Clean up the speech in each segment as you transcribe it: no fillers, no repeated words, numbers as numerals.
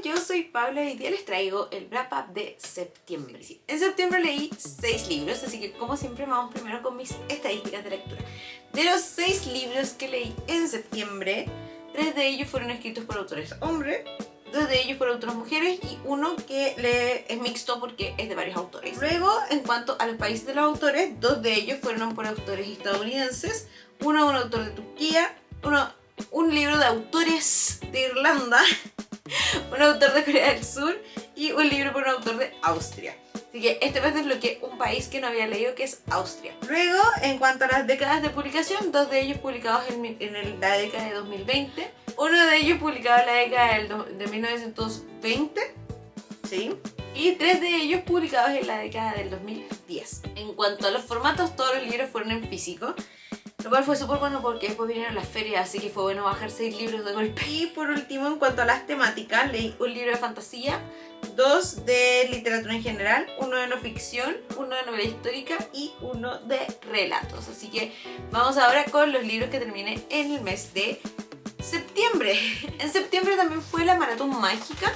yo soy Paula y hoy día les traigo el wrap-up de septiembre. Sí, en septiembre leí 6 libros, así que como siempre vamos primero con mis estadísticas de lectura. De los 6 libros que leí en septiembre, 3 de ellos fueron escritos por autores hombres, 2 de ellos por autores mujeres y uno que es mixto porque es de varios autores. Luego, en cuanto a los países de los autores, 2 de ellos fueron por autores estadounidenses, un autor de Turquía, un libro de autores de Irlanda, un autor de Corea del Sur y un libro por un autor de Austria. Así que este vez desbloqueé un país que no había leído, que es Austria. Luego, en cuanto a las décadas de publicación, 2 de ellos publicados en la década de 2020, uno de ellos publicado en la década de 1920, ¿sí? Y 3 de ellos publicados en la década del 2010. En cuanto a los formatos, todos los libros fueron en físico, lo cual fue súper bueno porque después vinieron las ferias, así que fue bueno bajar 6 libros de golpe. Y por último, en cuanto a las temáticas, leí un libro de fantasía, 2 de literatura en general, uno de no ficción, uno de novela histórica y uno de relatos. Así que vamos ahora con los libros que terminé en el mes de septiembre. En septiembre también fue la maratón mágica,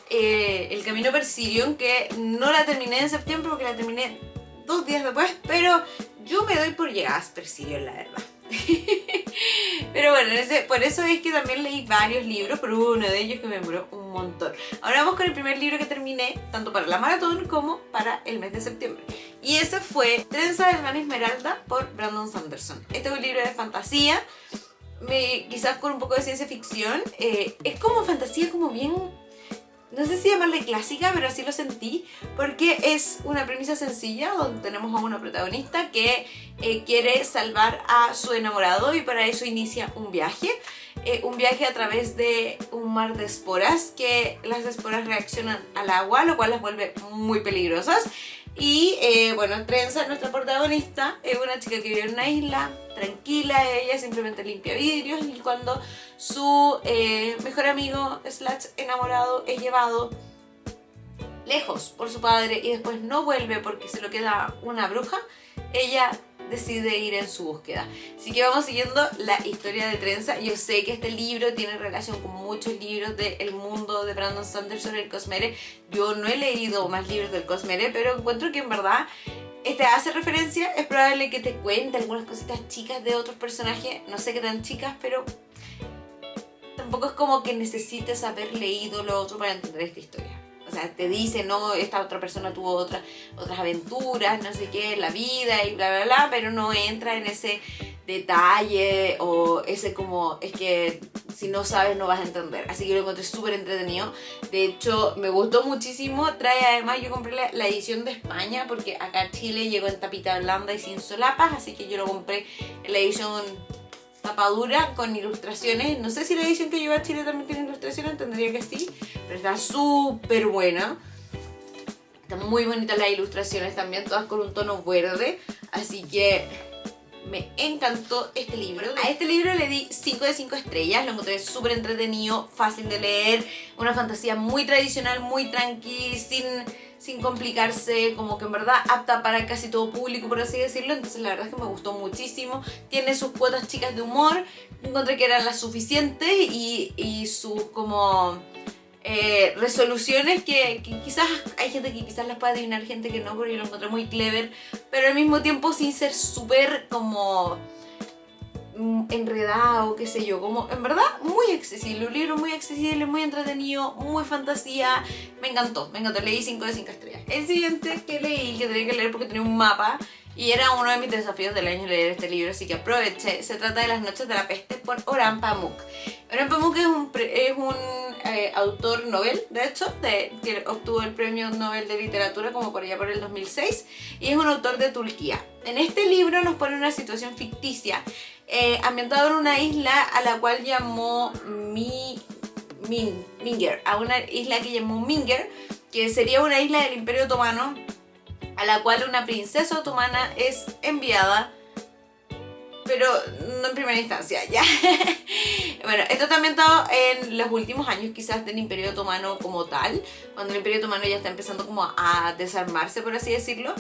El Camino per Sirion, que no la terminé en septiembre porque la terminé 2 días después, pero yo me doy por llegadas per Sirion, la verdad. Pero bueno, por eso es que también leí varios libros, pero uno de ellos que me demoró un montón. Ahora vamos con el primer libro que terminé, tanto para la maratón como para el mes de septiembre. Y ese fue Trenza del Gran Esmeralda por Brandon Sanderson. Este es un libro de fantasía, quizás con un poco de ciencia ficción. Es como fantasía como bien... no sé si llamarle clásica, pero así lo sentí, porque es una premisa sencilla donde tenemos a una protagonista que quiere salvar a su enamorado y para eso inicia un viaje a través de un mar de esporas, que las esporas reaccionan al agua, lo cual las vuelve muy peligrosas. Y bueno, Trenza, nuestra protagonista, es una chica que vive en una isla tranquila, ella simplemente limpia vidrios y cuando su mejor amigo / enamorado es llevado lejos por su padre y después no vuelve porque se lo queda una bruja, ella decide ir en su búsqueda. Así que vamos siguiendo la historia de Trenza. Yo sé que este libro tiene relación con muchos libros del mundo de Brandon Sanderson, el Cosmere. Yo no he leído más libros del Cosmere, pero encuentro que en verdad este hace referencia. Es probable que te cuente algunas cositas chicas de otros personajes, no sé qué tan chicas, pero tampoco es como que necesites haber leído lo otro para entender esta historia. O sea, te dice, no, esta otra persona tuvo otras aventuras, no sé qué, en la vida y bla, bla, bla, pero no entra en ese detalle o ese como, es que si no sabes no vas a entender. Así que lo encontré súper entretenido. De hecho, me gustó muchísimo. Trae además, yo compré la edición de España porque acá a Chile llegó en tapita blanda y sin solapas, así que yo lo compré en la edición tapadura con ilustraciones. No sé si la edición que lleva a Chile también tiene ilustraciones, tendría que sí, pero está súper buena. Están muy bonitas las ilustraciones también, todas con un tono verde, así que me encantó este libro. A este libro le di 5 de 5 estrellas, lo encontré súper entretenido, fácil de leer, una fantasía muy tradicional, muy tranqui, sin complicarse, como que en verdad apta para casi todo público, por así decirlo. Entonces la verdad es que me gustó muchísimo. Tiene sus cuotas chicas de humor, encontré que eran las suficientes y sus como resoluciones que quizás hay gente que quizás las puede adivinar, gente que no, porque yo lo encontré muy clever, pero al mismo tiempo sin ser súper como enredado, qué sé yo, como en verdad muy accesible, un libro muy accesible, muy entretenido, muy fantasía, me encantó, leí 5 de 5 estrellas. El siguiente que leí, que tenía que leer porque tenía un mapa y era uno de mis desafíos del año leer este libro, así que aproveché. Se trata de Las Noches de la Peste por Orhan Pamuk. Orhan Pamuk es un autor Nobel, de hecho, que obtuvo el premio Nobel de Literatura como por allá por el 2006 y es un autor de Turquía. En este libro nos pone una situación ficticia ambientado en una isla a la cual llamó Minger, a una isla que llamó Minger, que sería una isla del Imperio Otomano a la cual una princesa otomana es enviada, pero no en primera instancia, ¿ya? Bueno, esto está ambientado en los últimos años quizás del Imperio Otomano como tal, cuando el Imperio Otomano ya está empezando como a desarmarse, por así decirlo.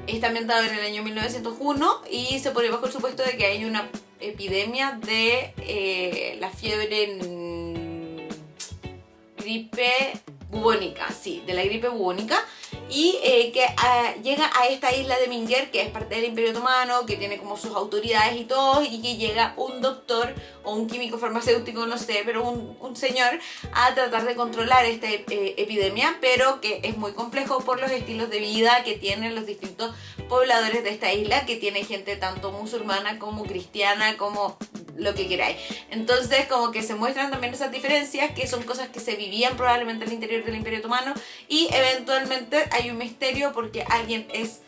Está ambientado en el año 1901 y se pone bajo el supuesto de que hay una epidemia de la fiebre gripe bubónica, sí, de la gripe bubónica, y que llega a esta isla de Minger, que es parte del Imperio Otomano, que tiene como sus autoridades y todo, y que llega un doctor o un químico farmacéutico, no sé, pero un señor a tratar de controlar esta epidemia, pero que es muy complejo por los estilos de vida que tienen los distintos pobladores de esta isla, que tiene gente tanto musulmana como cristiana, como lo que queráis. Entonces como que se muestran también esas diferencias, que son cosas que se vivían probablemente al interior del Imperio Otomano, y eventualmente hay un misterio porque alguien es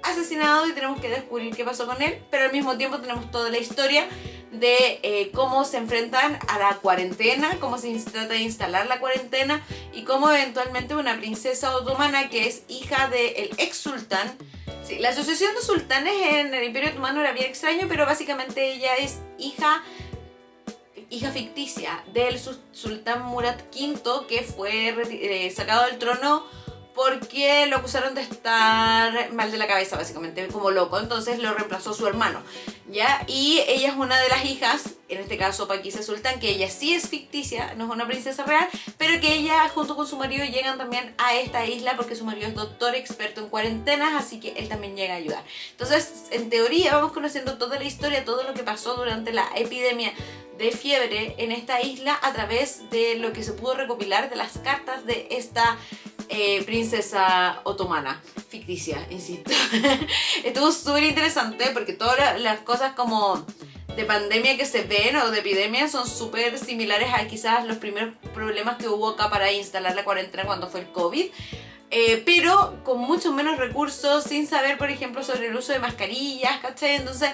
asesinado y tenemos que descubrir qué pasó con él, pero al mismo tiempo tenemos toda la historia de cómo se enfrentan a la cuarentena, cómo se trata de instalar la cuarentena, y cómo eventualmente una princesa otomana que es hija del ex sultán. Sí, la asociación de sultanes en el Imperio Otomano era bien extraño, pero básicamente ella es hija ficticia del sultán Murad V, que fue sacado del trono porque lo acusaron de estar mal de la cabeza, básicamente, como loco. Entonces lo reemplazó su hermano, ¿ya? Y ella es una de las hijas, en este caso Paquise Sultán, que ella sí es ficticia, no es una princesa real, pero que ella junto con su marido llegan también a esta isla porque su marido es doctor experto en cuarentenas, así que él también llega a ayudar. Entonces, en teoría, vamos conociendo toda la historia, todo lo que pasó durante la epidemia de fiebre en esta isla a través de lo que se pudo recopilar de las cartas de esta princesa otomana ficticia, insisto. Estuvo súper interesante porque todas las cosas como de pandemia que se ven o de epidemia son súper similares a quizás los primeros problemas que hubo acá para instalar la cuarentena cuando fue el COVID. Pero con mucho menos recursos, sin saber, por ejemplo, sobre el uso de mascarillas, ¿cachai? Entonces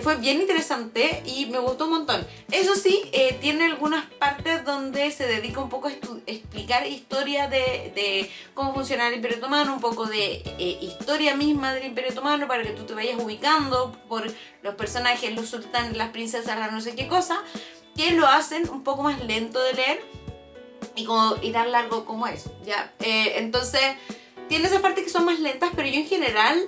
fue bien interesante y me gustó un montón. Eso sí, tiene algunas partes donde se dedica un poco a explicar historia de cómo funciona el Imperio Otomano, un poco de historia misma del Imperio Otomano, para que tú te vayas ubicando por los personajes, los sultanes, las princesas, las no sé qué cosa, que lo hacen un poco más lento de leer y tan largo como es, ¿ya? Entonces tiene esas partes que son más lentas, pero yo en general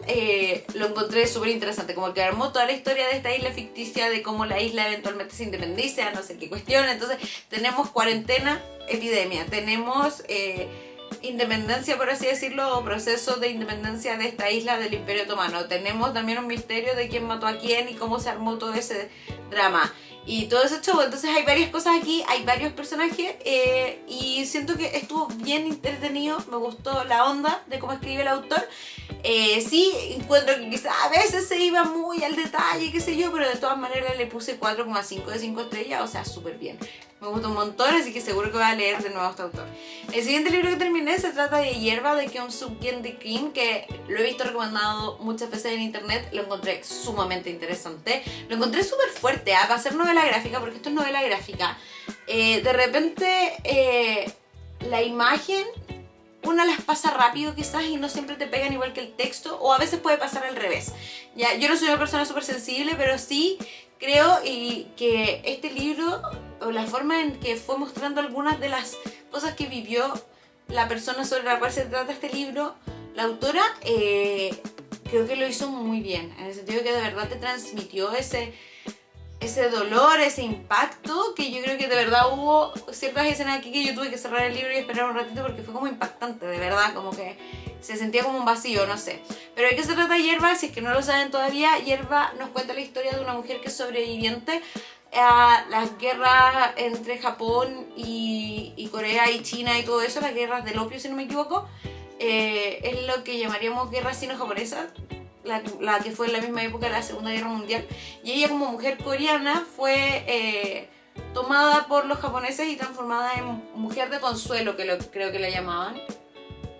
lo encontré súper interesante, como que armó toda la historia de esta isla ficticia, de cómo la isla eventualmente se independiza, no sé qué cuestión. Entonces tenemos cuarentena, epidemia, tenemos independencia, por así decirlo, o proceso de independencia de esta isla del Imperio Otomano. Tenemos también un misterio de quién mató a quién y cómo se armó todo ese drama y todo ese show. Entonces hay varias cosas aquí, hay varios personajes y siento que estuvo bien entretenido. Me gustó la onda de cómo escribe el autor. Sí, encuentro que quizás a veces se iba muy al detalle, qué sé yo, pero de todas maneras le puse 4,5 de 5 estrellas, o sea, súper bien. Me gustó un montón, así que seguro que voy a leer de nuevo a este autor. El siguiente libro que terminé se trata de Hierba, de Keum Suk Kyen de Kim, que lo he visto recomendado muchas veces en internet. Lo encontré sumamente interesante. Lo encontré súper fuerte, va a ser novela gráfica, porque esto es novela gráfica. De repente, la imagen, una las pasa rápido quizás y no siempre te pegan igual que el texto, o a veces puede pasar al revés. Ya, yo no soy una persona súper sensible, pero sí creo que este libro, o la forma en que fue mostrando algunas de las cosas que vivió la persona sobre la cual se trata este libro, la autora, creo que lo hizo muy bien, en el sentido que de verdad te transmitió ese dolor, ese impacto, que yo creo que de verdad hubo ciertas escenas aquí que yo tuve que cerrar el libro y esperar un ratito porque fue como impactante, de verdad, como que se sentía como un vacío, no sé. Pero ¿de qué se trata Hierba? Si es que no lo saben todavía, Hierba nos cuenta la historia de una mujer que es sobreviviente a las guerras entre Japón y Corea y China y todo eso, las guerras del opio, si no me equivoco. Es lo que llamaríamos guerra sino-japonesa, la que fue en la misma época de la Segunda Guerra Mundial, y ella como mujer coreana fue tomada por los japoneses y transformada en mujer de consuelo, que creo que la llamaban.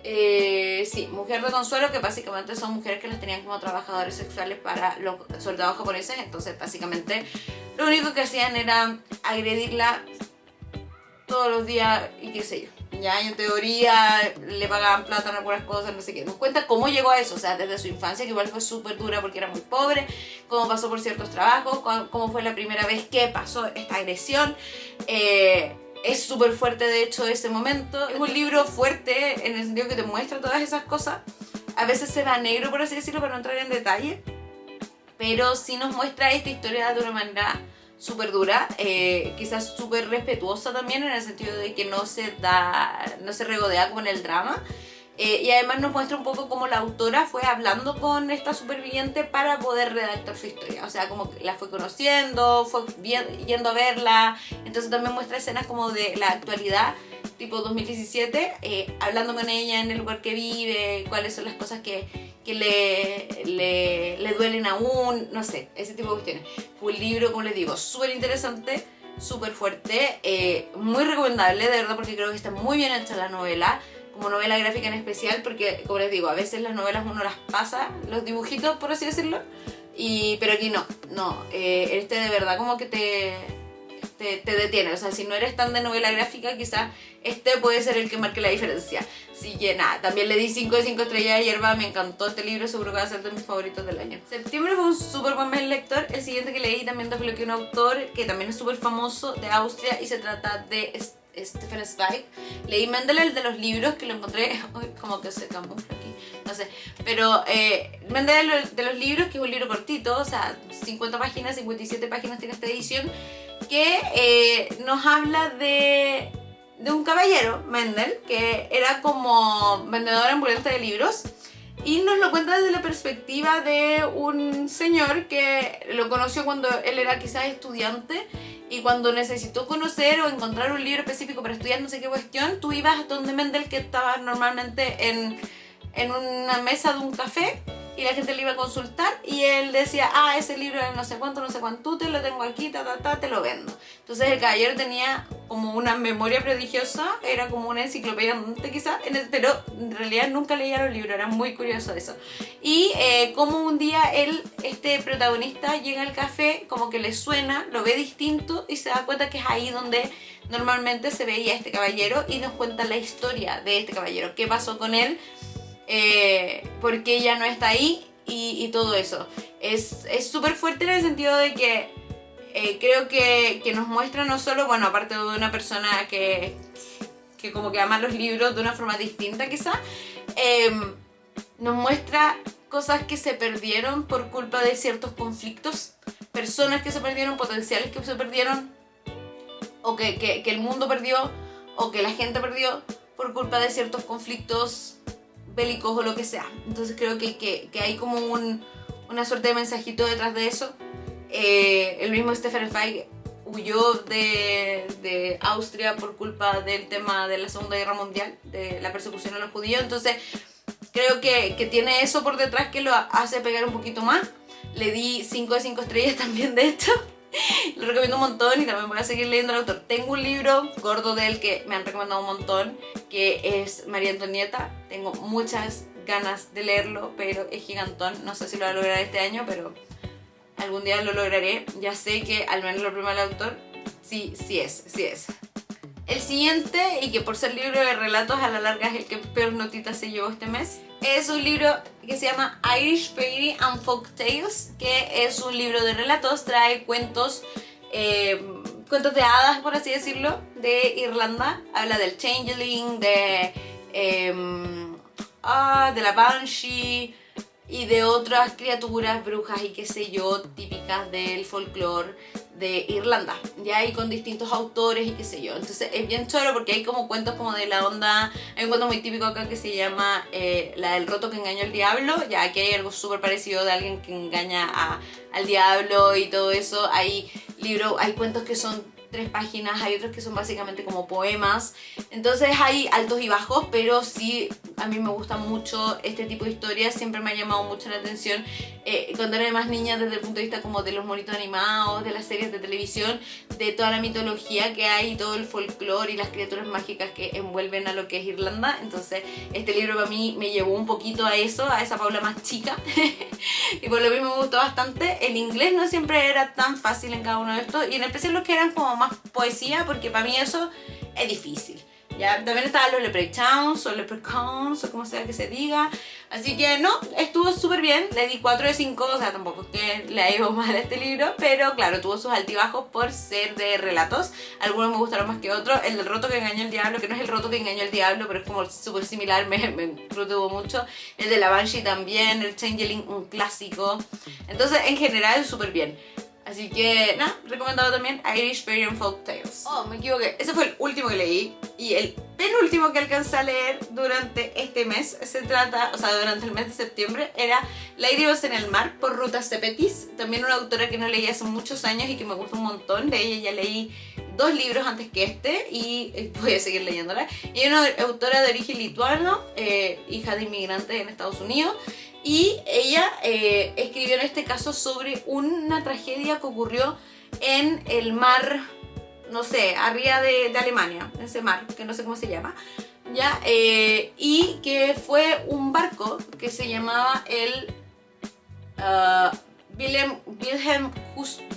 Sí, mujer de consuelo, que básicamente son mujeres que las tenían como trabajadores sexuales para los soldados japoneses. Entonces básicamente lo único que hacían era agredirla todos los días y qué sé yo. Ya, en teoría le pagaban plata en algunas cosas, no sé qué. Nos cuenta cómo llegó a eso, o sea, desde su infancia, que igual fue súper dura porque era muy pobre, cómo pasó por ciertos trabajos, cómo fue la primera vez que pasó esta agresión. Es súper fuerte, de hecho, ese momento. Es un libro fuerte en el sentido que te muestra todas esas cosas. A veces se va negro, por así decirlo, para no entrar en detalle, pero sí nos muestra esta historia de una manera súper dura, quizás súper respetuosa también, en el sentido de que no se regodea como en el drama. Y además nos muestra un poco cómo la autora fue hablando con esta superviviente para poder redactar su historia. O sea, como que la fue conociendo, fue yendo a verla. Entonces también muestra escenas como de la actualidad, tipo 2017, hablando con ella en el lugar que vive, cuáles son las cosas que le duelen aún, no sé, ese tipo de cuestiones. Fue un libro, como les digo, súper interesante, súper fuerte, muy recomendable, de verdad, porque creo que está muy bien hecha la novela, como novela gráfica en especial, porque, como les digo, a veces las novelas uno las pasa, los dibujitos, por así decirlo, pero aquí no, este de verdad como que te detiene. O sea, si no eres tan de novela gráfica, quizás este puede ser el que marque la diferencia. Así que nada, también le di 5 de 5 estrellas a Hierba, me encantó este libro, seguro que va a ser de mis favoritos del año. Septiembre fue un súper buen mes lector. El siguiente que leí también desbloqueé un autor que también es súper famoso, de Austria, y se trata de Stefan Zweig. Leí Mendel, el de los libros, que lo encontré como que se camufla aquí, no sé, pero Mendel de los libros, que es un libro cortito, o sea, 50 páginas, 57 páginas tiene esta edición, que nos habla de un caballero, Mendel, que era como vendedor ambulante de libros, y nos lo cuenta desde la perspectiva de un señor que lo conoció cuando él era quizás estudiante, y cuando necesitó conocer o encontrar un libro específico para estudiar no sé qué cuestión, tú ibas donde Mendel, que estaba normalmente en una mesa de un café, y la gente le iba a consultar y él decía, ese libro es no sé cuánto, te lo tengo aquí, te lo vendo. Entonces el caballero tenía como una memoria prodigiosa, era como una enciclopedia andante quizás, pero en realidad nunca leía los libros, era muy curioso eso. Y como un día este protagonista llega al café, como que le suena, lo ve distinto y se da cuenta que es ahí donde normalmente se veía este caballero, y nos cuenta la historia de este caballero, qué pasó con él, por qué ya no está ahí y todo eso. Es súper fuerte en el sentido de que creo que nos muestra no solo, bueno, aparte de una persona que como que ama los libros de una forma distinta quizá, nos muestra cosas que se perdieron por culpa de ciertos conflictos, personas que se perdieron, potenciales que se perdieron, o que el mundo perdió, o que la gente perdió por culpa de ciertos conflictos bélicos o lo que sea. Entonces creo que hay como una suerte de mensajito detrás de eso. El mismo Stefan Zweig huyó de Austria por culpa del tema de la Segunda Guerra Mundial, de la persecución a los judíos. Entonces creo que tiene eso por detrás que lo hace pegar un poquito más. Le di 5 de 5 estrellas también, de hecho. Lo recomiendo un montón, y también voy a seguir leyendo al autor. Tengo un libro gordo de él que me han recomendado un montón, que es María Antonieta. Tengo muchas ganas de leerlo, pero es gigantón. No sé si lo voy a lograr este año, pero algún día lo lograré. Ya sé que al menos lo primero del autor sí es. El siguiente, y que por ser libro de relatos a la larga es el que peor notita se llevó este mes, es un libro que se llama Irish Fairy and Folk Tales, que es un libro de relatos, trae cuentos de hadas, por así decirlo, de Irlanda. Habla del Changeling, de la Banshee y de otras criaturas, brujas y qué sé yo, típicas del folclore de Irlanda, ya, y con distintos autores y qué sé yo. Entonces es bien choro porque hay como cuentos como de la onda. Hay un cuento muy típico acá que se llama la del roto que engañó al diablo. Ya, aquí hay algo súper parecido de alguien que engaña al diablo y todo eso. Hay cuentos que son 3 páginas, hay otros que son básicamente como poemas. Entonces hay altos y bajos, pero sí, a mí me gusta mucho este tipo de historias. Siempre me ha llamado mucho la atención cuando era más niña, desde el punto de vista como de los monitos animados, de las series de televisión, de toda la mitología que hay, todo el folclore y las criaturas mágicas que envuelven a lo que es Irlanda. Entonces este libro para mí me llevó un poquito a eso, a esa Paula más chica y por lo mismo me gustó bastante. El inglés no siempre era tan fácil en cada uno de estos, y en especial los que eran como más poesía, porque para mí eso es difícil. Ya, también estaban los Leprechauns o Leprechauns o como sea que se diga. Así que no, estuvo súper bien. Le di 4 de 5, o sea, tampoco es que le haya ido mal a este libro, pero claro, tuvo sus altibajos por ser de relatos. Algunos me gustaron más que otros. El del roto que engañó al diablo, que no es el roto que engañó al diablo, pero es como súper similar, me entretuvo mucho. El de la Banshee también, el Changeling, un clásico. Entonces, en general, súper bien. Así que, nada, recomendado también Irish Fairy and Folk Tales. Oh, me equivoqué. Ese fue el último que leí. Y el penúltimo que alcancé a leer durante este mes, se trata, o sea, durante el mes de septiembre, era Lágrimas en el mar por Ruta Sepetys. También una autora que no leí hace muchos años y que me gusta un montón. De ella ya leí 2 libros antes que este y voy a seguir leyéndola. Y es una autora de origen lituano, hija de inmigrantes en Estados Unidos. Y ella escribió en este caso sobre una tragedia que ocurrió en el mar, no sé, arriba de Alemania, en ese mar, que no sé cómo se llama, ¿ya? Y que fue un barco que se llamaba el Wilhelm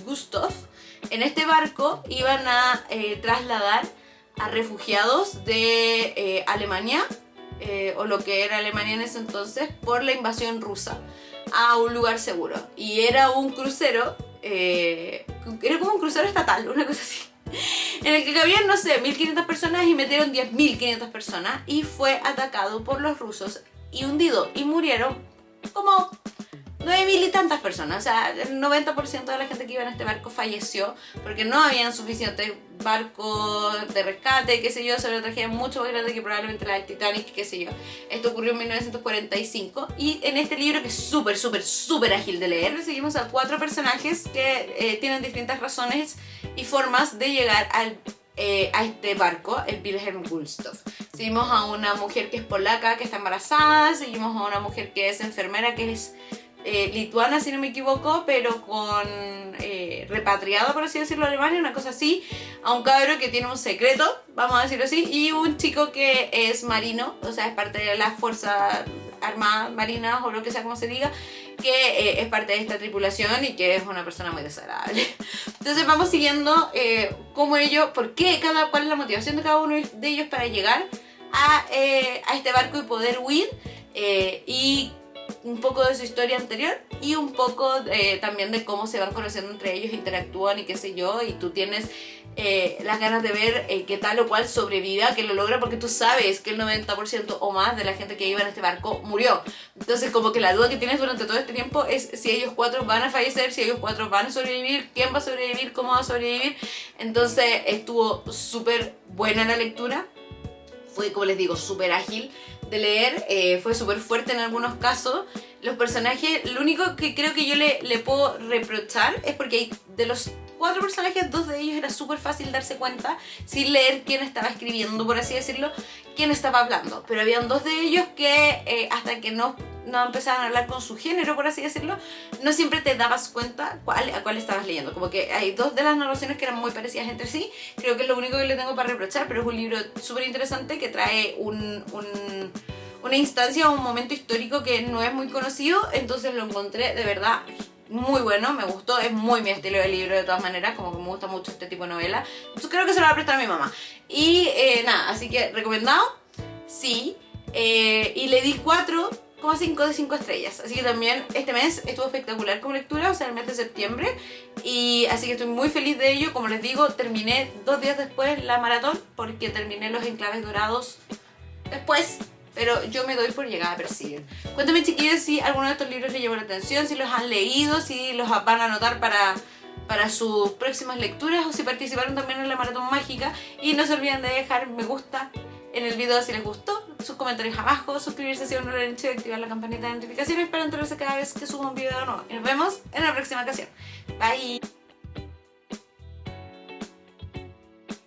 Gustloff. En este barco iban a trasladar a refugiados de Alemania, o lo que era Alemania en ese entonces, por la invasión rusa, a un lugar seguro. Y era un crucero, era como un crucero estatal, una cosa así, en el que cabían, no sé, 1500 personas y metieron 10.500 personas y fue atacado por los rusos y hundido, y murieron como 9.000 y tantas personas. O sea, el 90% de la gente que iba en este barco falleció porque no habían suficientes barcos de rescate, qué sé yo. Sobre una tragedia mucho más grande que probablemente la del Titanic, qué sé yo. Esto ocurrió en 1945 y en este libro, que es súper, súper, súper ágil de leer, seguimos a 4 personajes que tienen distintas razones y formas de llegar a este barco, el Wilhelm Gustloff. Seguimos a una mujer que es polaca, que está embarazada. Seguimos a una mujer que es enfermera, que es lituana, si no me equivoco, pero con repatriado, por así decirlo, a Alemania, una cosa así. A un cabro que tiene un secreto, vamos a decirlo así, y un chico que es marino, o sea, es parte de las fuerzas armadas marinas, o lo que sea como se diga, que es parte de esta tripulación y que es una persona muy desagradable. Entonces vamos siguiendo cómo ellos, cuál es la motivación de cada uno de ellos para llegar a este barco y poder huir, y un poco de su historia anterior y un poco también de cómo se van conociendo entre ellos, interactúan y qué sé yo, y tú tienes las ganas de ver que tal o cual sobreviva, que lo logra, porque tú sabes que el 90% o más de la gente que iba en este barco murió. Entonces como que la duda que tienes durante todo este tiempo es si ellos 4 van a fallecer, si ellos 4 van a sobrevivir, quién va a sobrevivir, cómo va a sobrevivir. Entonces estuvo súper buena la lectura. Fue, como les digo, súper ágil de leer, fue súper fuerte en algunos casos. Los personajes, lo único que creo que yo le puedo reprochar es porque hay, de los 4 personajes, 2 de ellos era súper fácil darse cuenta, sin leer quién estaba escribiendo, por así decirlo, quién estaba hablando. Pero habían 2 de ellos que hasta que no empezaban a hablar con su género, por así decirlo, no siempre te dabas cuenta a cuál estabas leyendo. Como que hay 2 de las narraciones que eran muy parecidas entre sí. Creo que es lo único que le tengo para reprochar, pero es un libro súper interesante que trae una instancia o un momento histórico que no es muy conocido. Entonces lo encontré de verdad muy bueno, me gustó, es muy mi estilo de libro de todas maneras, como que me gusta mucho este tipo de novela. Entonces creo que se lo va a prestar a mi mamá. Y nada, así que recomendado, sí. Y le di 4,5 de 5 estrellas. Así que también este mes estuvo espectacular como lectura, o sea, el mes de septiembre. Y así que estoy muy feliz de ello. Como les digo, terminé 2 días después la maratón, porque terminé Los Enclaves Dorados después. Pero yo me doy por llegada a Persiguen. Cuéntame, chiquillos, si alguno de estos libros les llamó la atención, si los han leído, si los van a anotar para sus próximas lecturas, o si participaron también en la maratón mágica. Y no se olviden de dejar me gusta en el video si les gustó, sus comentarios abajo, suscribirse si aún no lo han hecho y activar la campanita de notificaciones para enterarse cada vez que subo un video nuevo. Y nos vemos en la próxima ocasión. Bye.